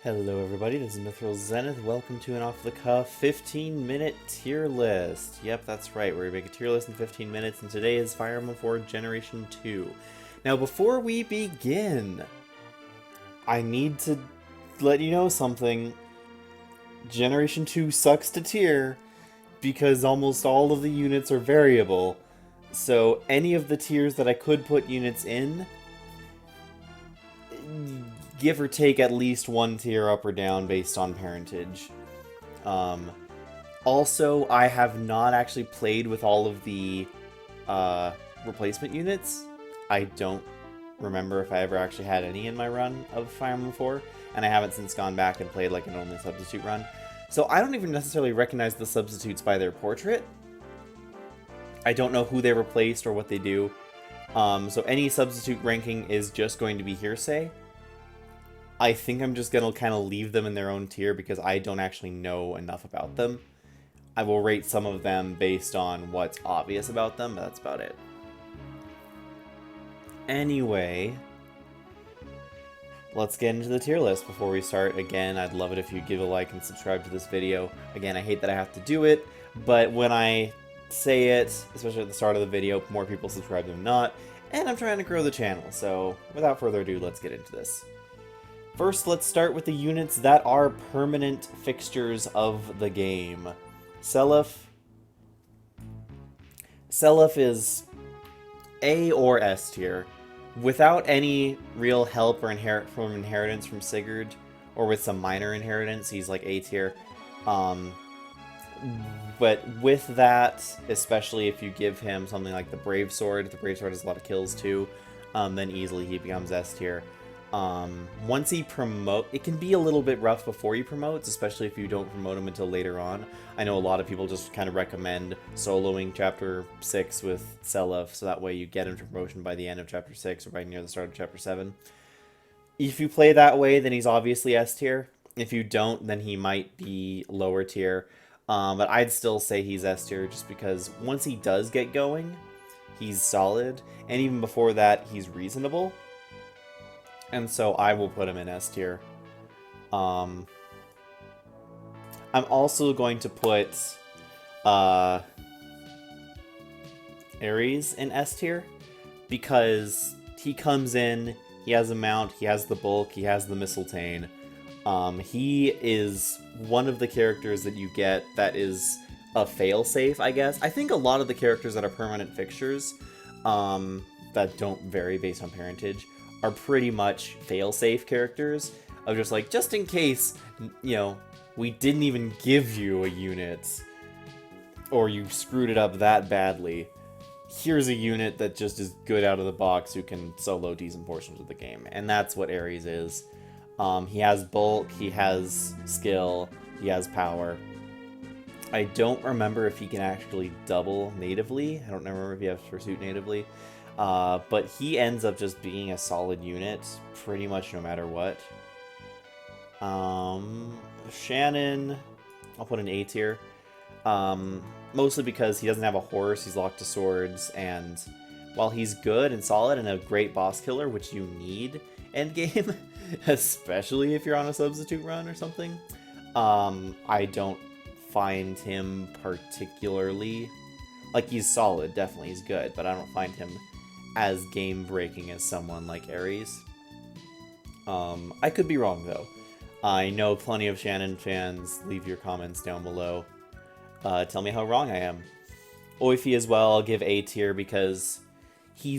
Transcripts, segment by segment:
Hello everybody, this is Mithril Zenith. Welcome to an off-the-cuff 15-minute tier list. Yep, that's right, we're going to make a tier list in 15 minutes, and today is Fire Emblem 4 Generation 2. Now, before we begin, I need to let you know something. Generation 2 sucks to tier, because almost all of the units are variable. So, any of the tiers that I could put units in, give or take at least one tier up or down based on parentage. Also, I have not actually played with all of the replacement units. I don't remember if I ever actually had any in my run of Fire Emblem 4, and I haven't since gone back and played like an only substitute run. So I don't even necessarily recognize the substitutes by their portrait. I don't know who they replaced or what they do. So any substitute ranking is just going to be hearsay. I think I'm just going to kind of leave them in their own tier because I don't actually know enough about them. I will rate some of them based on what's obvious about them, but that's about it. Anyway, let's get into the tier list. Before we start, again, I'd love it if you give a like and subscribe to this video. Again, I hate that I have to do it, but when I say it, especially at the start of the video, more people subscribe than not, and I'm trying to grow the channel, so without further ado, let's get into this. First, let's start with the units that are permanent fixtures of the game. Seliph is A or S tier. Without any real help or inheritance from Sigurd, or with some minor inheritance, he's like A tier. But with that, especially if you give him something like the Brave Sword has a lot of kills too, then easily he becomes S tier. Once he it can be a little bit rough before he promotes, especially if you don't promote him until later on. I know a lot of people just kind of recommend soloing Chapter 6 with Seliph, so that way you get him to promotion by the end of Chapter 6 or by near the start of Chapter 7. If you play that way, then he's obviously S tier. If you don't, then he might be lower tier. But I'd still say he's S tier just because once he does get going, he's solid, and even before that, he's reasonable. And so I will put him in S tier. I'm also going to put Ares in S tier because he comes in, he has a mount, he has the bulk, he has the mistletoe. He is one of the characters that you get that is a failsafe, I guess. I think a lot of the characters that are permanent fixtures that don't vary based on parentage are pretty much fail-safe characters of just in case, you know, we didn't even give you a unit or you screwed it up that badly. Here's a unit that just is good out of the box who can solo decent portions of the game, and that's what Ares is. He has bulk, he has skill, he has power. I don't remember if he can actually double natively. I don't remember if he has Pursuit natively. But he ends up just being a solid unit pretty much no matter what. Shannon, I'll put an A tier. Mostly because he doesn't have a horse, he's locked to swords, and while he's good and solid and a great boss killer, which you need endgame, especially if you're on a substitute run or something, I don't find him particularly... Like, he's solid, definitely, he's good, but I don't find him as game-breaking as someone like Ares. I could be wrong, though. I know plenty of Shannon fans. Leave your comments down below. Tell me how wrong I am. Oifi as well, I'll give A tier because he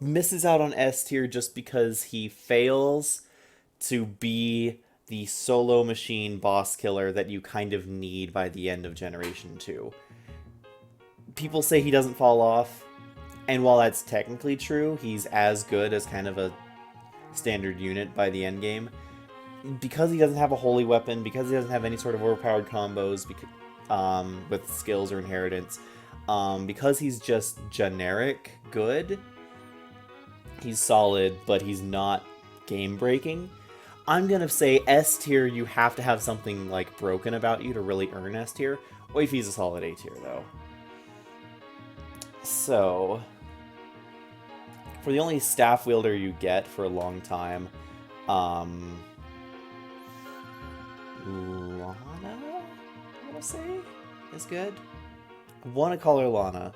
misses out on S tier just because he fails to be the solo machine boss killer that you kind of need by the end of Generation 2. People say he doesn't fall off, and while that's technically true, he's as good as kind of a standard unit by the end game. Because he doesn't have a holy weapon, because he doesn't have any sort of overpowered combos with skills or inheritance, because he's just generic good, he's solid, but he's not game-breaking. I'm gonna say S tier, you have to have something like broken about you to really earn S tier. Oifi's a solid A tier, though. So, for the only staff wielder you get for a long time, Lana, I want to say, is good. I want to call her Lana.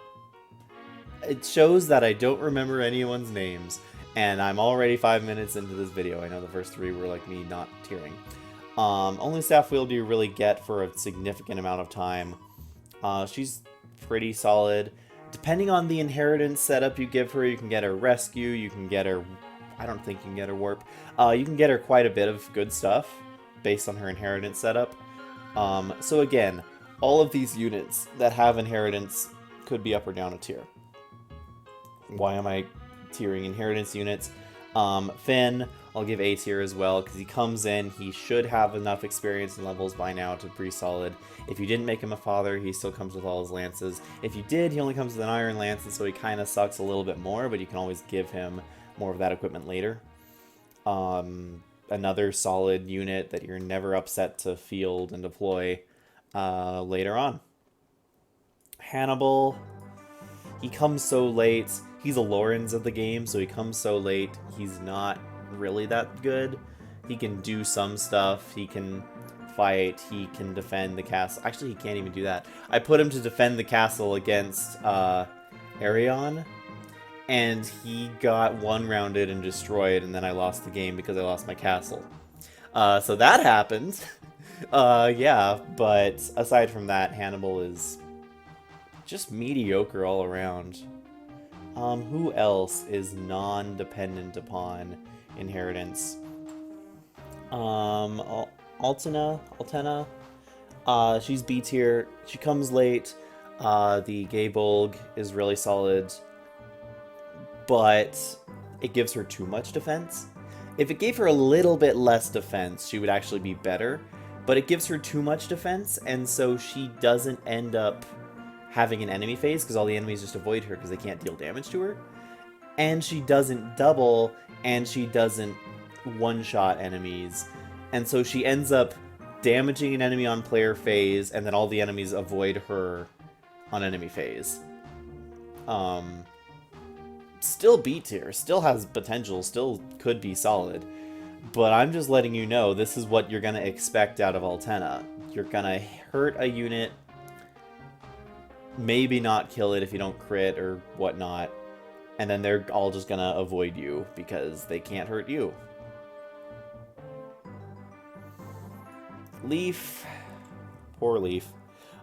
It shows that I don't remember anyone's names, and I'm already 5 minutes into this video. I know the first 3 were like me not tearing. Only staff wield you really get for a significant amount of time. She's pretty solid. Depending on the inheritance setup you give her, you can get her rescue, you can get her... I don't think you can get her warp. You can get her quite a bit of good stuff based on her inheritance setup. So again, all of these units that have inheritance could be up or down a tier. Why am I tiering inheritance units? Finn, I'll give A tier as well, because he comes in, he should have enough experience and levels by now to be solid. If you didn't make him a father, he still comes with all his lances. If you did, he only comes with an iron lance, and so he kind of sucks a little bit more, but you can always give him more of that equipment later. Another solid unit that you're never upset to field and deploy later on. Hannibal, he comes so late. He's a Lorenz of the game, so he comes so late. He's not really that good. He can do some stuff. He can fight. He can defend the castle. Actually, he can't even do that. I put him to defend the castle against Arion, and he got one-rounded and destroyed, and then I lost the game because I lost my castle. So that happened. Yeah, but aside from that, Hannibal is just mediocre all around. Who else is non-dependent upon inheritance? Altena, she's B tier. She comes late. The Gaybolg is really solid, but it gives her too much defense. If it gave her a little bit less defense, she would actually be better, but it gives her too much defense, and so she doesn't end up having an enemy phase, because all the enemies just avoid her because they can't deal damage to her. And she doesn't double, and she doesn't one-shot enemies. And so she ends up damaging an enemy on player phase, and then all the enemies avoid her on enemy phase. Still B tier, still has potential, still could be solid. But I'm just letting you know, this is what you're going to expect out of Altena. You're going to hurt a unit, maybe not kill it if you don't crit or whatnot, and then they're all just gonna avoid you because they can't hurt you. Leaf. Poor Leaf.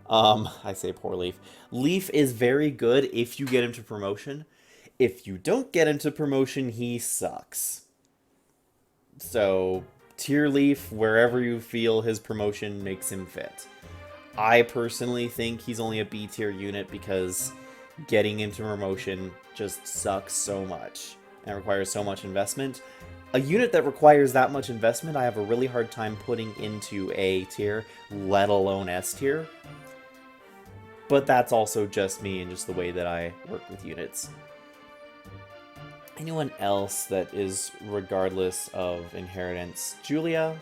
I say poor Leaf. Leaf is very good if you get him to promotion. If you don't get him to promotion, he sucks. So, tier Leaf wherever you feel his promotion makes him fit. I personally think he's only a B tier unit because getting into promotion just sucks so much and requires so much investment. A unit that requires that much investment, I have a really hard time putting into A tier, let alone S tier. But that's also just me and just the way that I work with units. Anyone else that is regardless of inheritance? Julia?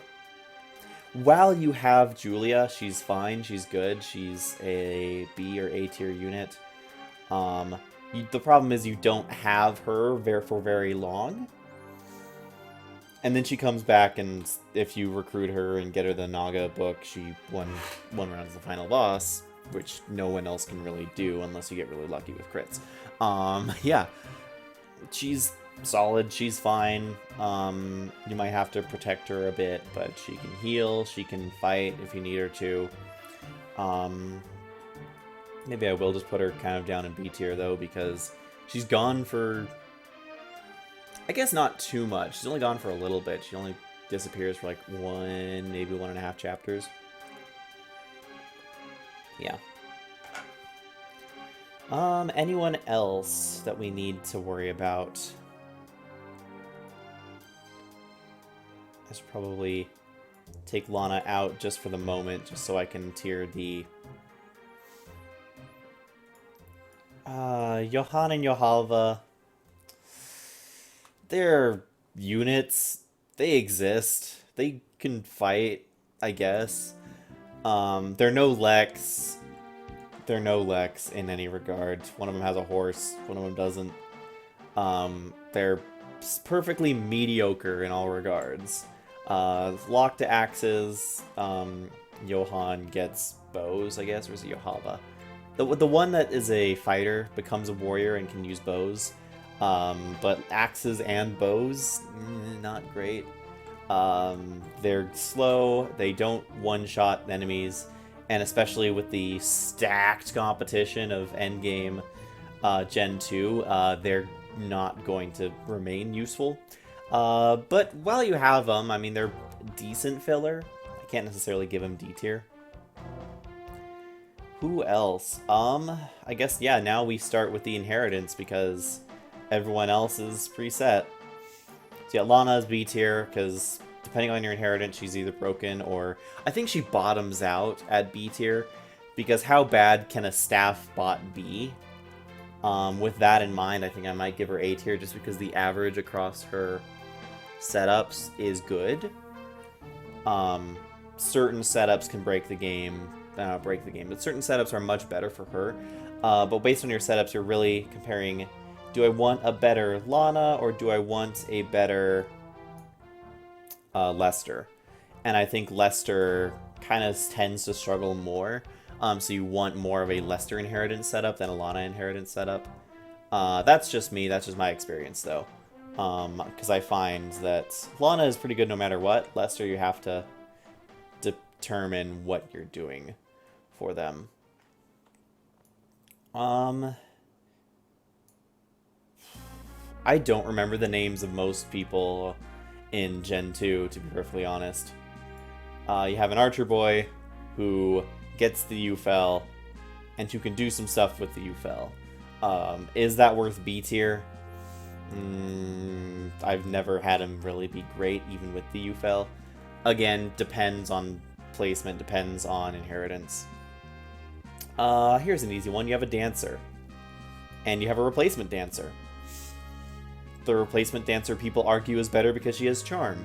While you have Julia, she's fine, she's good, she's a B or A tier unit. The problem is you don't have her for very long. And then she comes back, and if you recruit her and get her the Naga book, she won one round as the final boss, which no one else can really do unless you get really lucky with crits. Yeah. She's solid, she's fine. You might have to protect her a bit, but she can heal, she can fight if you need her to. Maybe I will just put her kind of down in B tier though, because she's gone for, I guess not too much. She's only gone for a little bit. She only disappears for like maybe 1.5 chapters. Yeah. Anyone else that we need to worry about? I should probably take Lana out just for the moment, just so I can tier the Johan and Johalva. They're units. They exist. They can fight, I guess. They're no Lex. They're no Lex in any regard. One of them has a horse. One of them doesn't. They're perfectly mediocre in all regards. Lock to axes. Johann gets bows, I guess, or is it Yohava? The one that is a fighter becomes a warrior and can use bows. But axes and bows, not great. They're slow, they don't one-shot enemies, and especially with the stacked competition of endgame Gen 2, they're not going to remain useful. But while you have them, I mean, they're decent filler. I can't necessarily give them D tier. Who else? I guess, yeah, now we start with the inheritance because everyone else is preset. So yeah, Lana is B tier because depending on your inheritance, she's either broken or... I think she bottoms out at B tier because how bad can a staff bot be? With that in mind, I think I might give her A tier just because the average across her setups is good. Certain setups can break the game, but certain setups are much better for her. But based on your setups, you're really comparing, do I want a better Lana or do I want a better Lester? And I think Lester kind of tends to struggle more. So you want more of a Lester inheritance setup than a Lana inheritance setup. That's just me. That's just my experience, though. Because I find that Lana is pretty good no matter what. Lester, you have to determine what you're doing for them. I don't remember the names of most people in Gen 2, to be perfectly honest. You have an Archer Boy who gets the UFL and who can do some stuff with the UFL. Is that worth B tier? I've never had him really be great, even with the UFL. Again, depends on placement, depends on inheritance. Here's an easy one. You have a dancer. And you have a replacement dancer. The replacement dancer people argue is better because she has charm.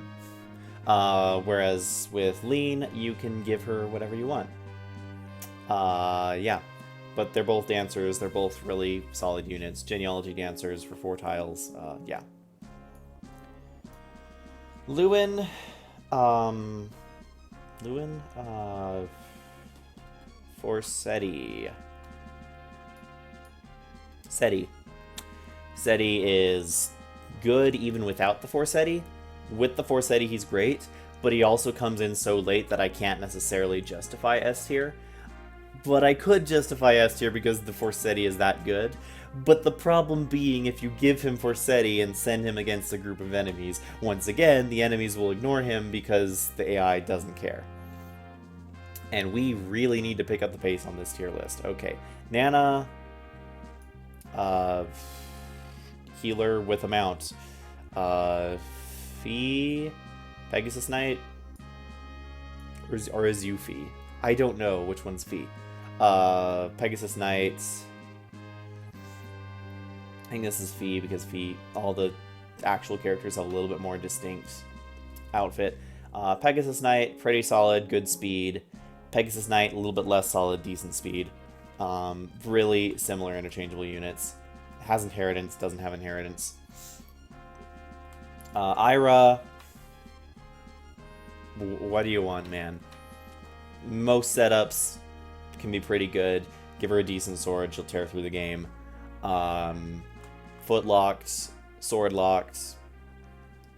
Whereas with Lean, you can give her whatever you want. Yeah. But they're both dancers. They're both really solid units. Genealogy dancers for 4 tiles. Yeah. Lewin. For Seti. Seti is good even without the Forseti. With the Forseti, he's great, but he also comes in so late that I can't necessarily justify S tier. But I could justify S tier because the Forseti is that good. But the problem being, if you give him Forseti and send him against a group of enemies, once again, the enemies will ignore him because the AI doesn't care. And we really need to pick up the pace on this tier list. Okay, Nana, healer with a mount. Fee, Pegasus Knight, or is you Fee? I don't know which one's Fee. Pegasus Knight. I think this is Fee because Fee, all the actual characters have a little bit more distinct outfit. Pegasus Knight, pretty solid, good speed. Pegasus Knight, a little bit less solid, decent speed. Really similar interchangeable units. Has inheritance, doesn't have inheritance. Ira, what do you want, man? Most setups can be pretty good. Give her a decent sword, she'll tear through the game. Foot locked, sword locked,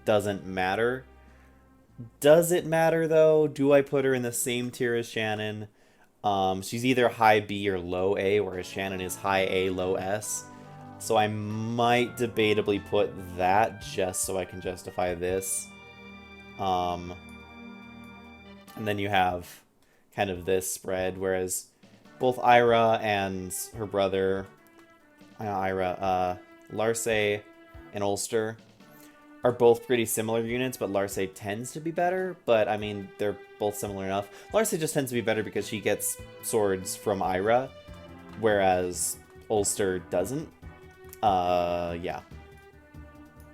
doesn't matter. Does it matter, though? Do I put her in the same tier as Shannon? She's either high B or low A, whereas Shannon is high A, low S. So I might debatably put that just so I can justify this. And then you have kind of this spread, whereas both Ira and her brother, Larce and Ulster, are both pretty similar units, but Larce tends to be better. But, I mean, they're both similar enough. Larce just tends to be better because she gets swords from Ira, whereas Ulster doesn't. Yeah.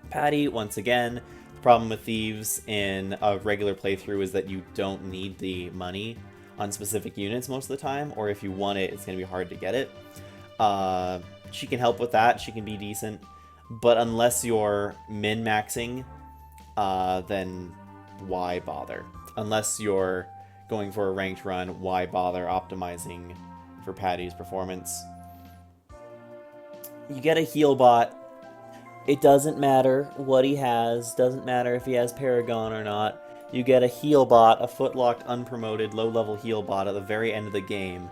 Patty, once again, the problem with Thieves in a regular playthrough is that you don't need the money on specific units most of the time, or if you want it, it's going to be hard to get it. She can help with that, she can be decent, but unless you're min-maxing, then why bother? Unless you're going for a ranked run, why bother optimizing for Patty's performance? You get a heal bot. It doesn't matter what he has. Doesn't matter if he has Paragon or not. You get a heal bot, a footlocked, unpromoted, low-level heal bot at the very end of the game.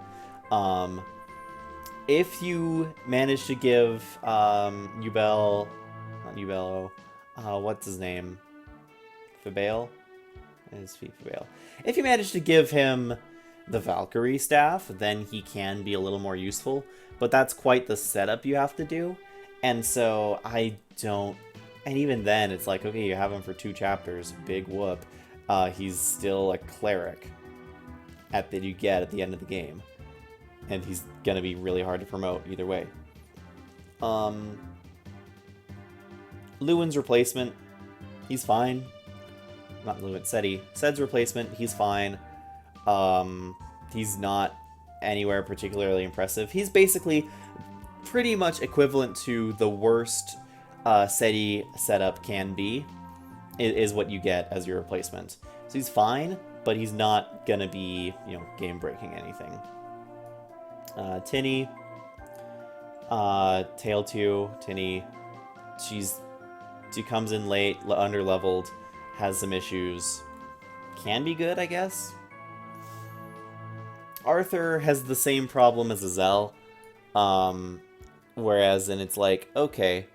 If you manage to give Ubel, not Ubello, what's his name? Fabale? Is Fabale. If you manage to give him the Valkyrie staff, then he can be a little more useful. But that's quite the setup you have to do. And so I don't... And even then, it's like, okay, you have him for 2 chapters. Big whoop. He's still a cleric that you get at the end of the game. And he's going to be really hard to promote either way. Lewin's replacement, he's fine. Not Lewin, Seti. Sed's replacement, he's fine. He's not anywhere particularly impressive. He's basically pretty much equivalent to the worst Seti setup can be, is what you get as your replacement. So he's fine, but he's not gonna be, game-breaking anything. Tinny, Tail 2, Tinny, she comes in late, under-leveled, has some issues. Can be good, I guess. Arthur has the same problem as Azel, whereas, and it's like, okay,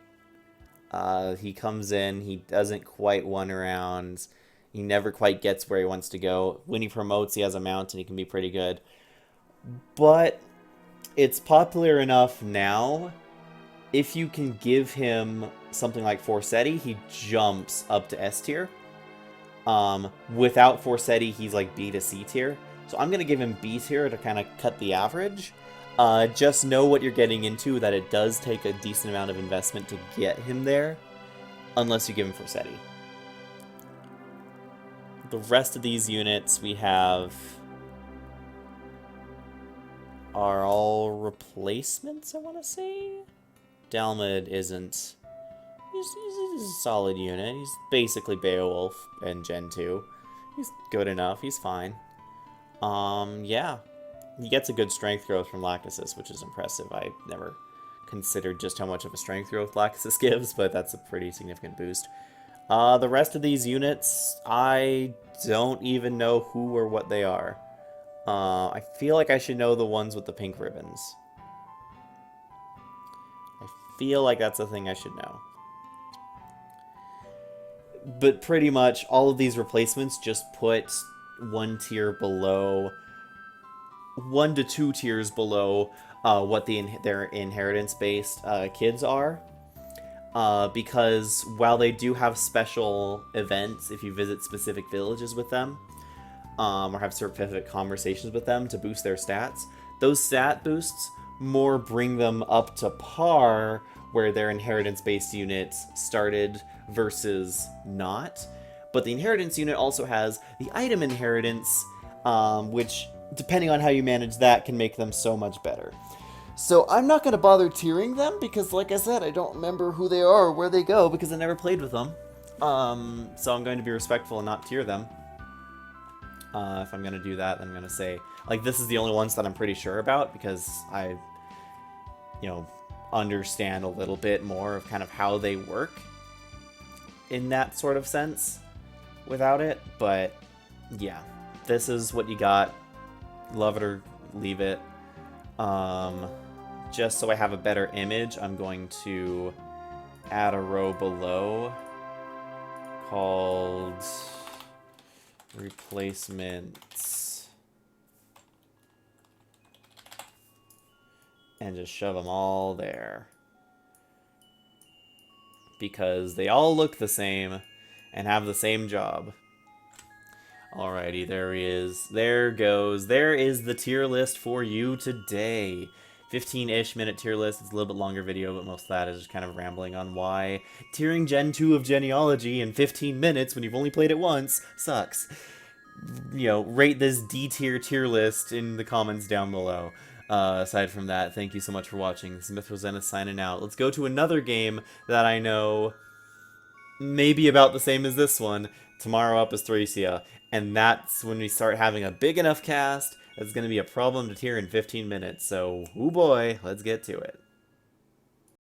he comes in, he doesn't quite one around, he never quite gets where he wants to go. When he promotes, he has a mount and he can be pretty good. But it's popular enough now, if you can give him something like Forseti, he jumps up to S tier. Without Forseti, he's like B to C tier. So I'm going to give him B tier to kind of cut the average. Just know what you're getting into, that it does take a decent amount of investment to get him there, unless you give him Forseti. The rest of these units we have are all replacements, I want to say. Dalmud isn't. He's a solid unit. He's basically Beowulf and Gen 2. He's good enough. He's fine. Yeah. He gets a good strength growth from Lachesis, which is impressive. I never considered just how much of a strength growth Lachesis gives, but that's a pretty significant boost. The rest of these units, I don't even know who or what they are. I feel like I should know the ones with the pink ribbons. I feel like that's a thing I should know. But pretty much all of these replacements just put 1 tier below, 1 to 2 tiers below what their inheritance-based kids are. Because while they do have special events if you visit specific villages with them, or have specific conversations with them to boost their stats, those stat boosts more bring them up to par where their inheritance-based units started versus not. But the inheritance unit also has the item inheritance, which, depending on how you manage that, can make them so much better. So I'm not going to bother tiering them, because like I said, I don't remember who they are or where they go, because I never played with them. So I'm going to be respectful and not tier them. If I'm going to do that, then I'm going to say, like, this is the only ones that I'm pretty sure about, because I, understand a little bit more of kind of how they work in that sort of sense without it. But yeah, this is what you got. Love it or leave it. Just so I have a better image, I'm going to add a row below called replacements and just shove them all there, because they all look the same and have the same job. Alrighty, there he is. There goes. There is the tier list for you today. 15-ish minute tier list. It's a little bit longer video, but most of that is just kind of rambling on why tiering Gen 2 of Genealogy in 15 minutes when you've only played it once sucks. Rate this D tier list in the comments down below. Aside from that, thank you so much for watching. This is Myth signing out. Let's go to another game that I know maybe about the same as this one. Tomorrow up is Thracia, and that's when we start having a big enough cast that's going to be a problem to tier in 15 minutes. So, oh boy, let's get to it.